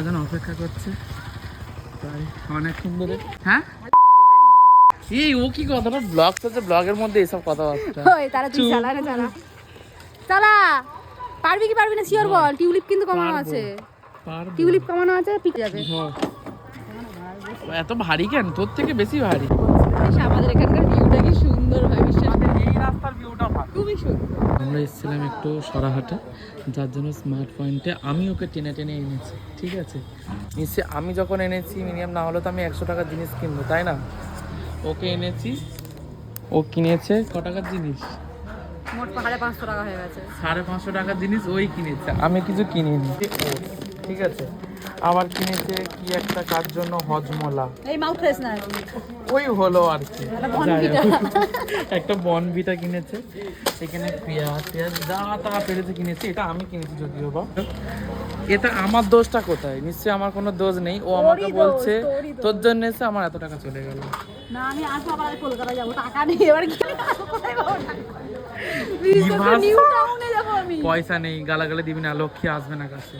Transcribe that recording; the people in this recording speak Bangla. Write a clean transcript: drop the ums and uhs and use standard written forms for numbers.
এখন অপেক্ষা করছে তাই অনেকক্ষণ ধরে। হ্যাঁ এই ও কি কথাটা ব্লগ করছে, ব্লগের মধ্যে এসব কথাবার্তা। ওই তারা তুই চালা না, চালা চালা। পারবি কি পারবি না শিওর বল। টিউলিপ কিন্তু কমানো আছে, টিউলিপ কমানো আছে, পিক যাবে। এত ভারী কেন? তোর থেকে বেশি ভারী। আমাদের এখানকার ভিউটা কি সুন্দর হয়, বিশ্বাস কর। এই রাস্তার ভিউটা ভালো, খুবই সুন্দর। আমরা এসেছিলাম একটু সরাহাটে, যার জন্য স্মার্ট পয়েন্টে আমি ওকে টেনে টেনে এনেছি। ঠিক আছে, নিশ্চয়ই আমি যখন এনেছি মিনিমাম না হলে তো আমি 100 টাকার জিনিস কিনবো, তাই না? ওকে এনেছি, ও কিনেছে ক টাকার জিনিস? মোট 550 টাকা হয়ে গেছে। 550 টাকার জিনিস ওই কিনেছে, আমি কিছু কিনিনি। ঠিক আছে, আবার কিনেছে কি একটা কার জন্য, হজমলা, এই মাউথ ফ্রেশনার ওই হলো আর কি। বনভিটা। একটা বনভিটা কিনেছে, এখানে পেঁয়াজ পেঁয়াজ যা তা পেরেছে কিনেছে। এটা আমি কিনেছি যদিও বা। এটা আমার দোষটা কোথায়? নিশ্চয়ই আমার কোনো দোষ নেই। ও আমাকে বলছে তোর জন্য এসে আমার এত টাকা চলে গেল। না আমি আসবো আবার কলকাতা যাবো, টাকা নেই এবার কি কোথায় পাবো টাকা? নিউ টাউনে যাবো আমি। পয়সা নেই, গালাগালি দিবি না, লক্ষ্মী আসবে না কাছে।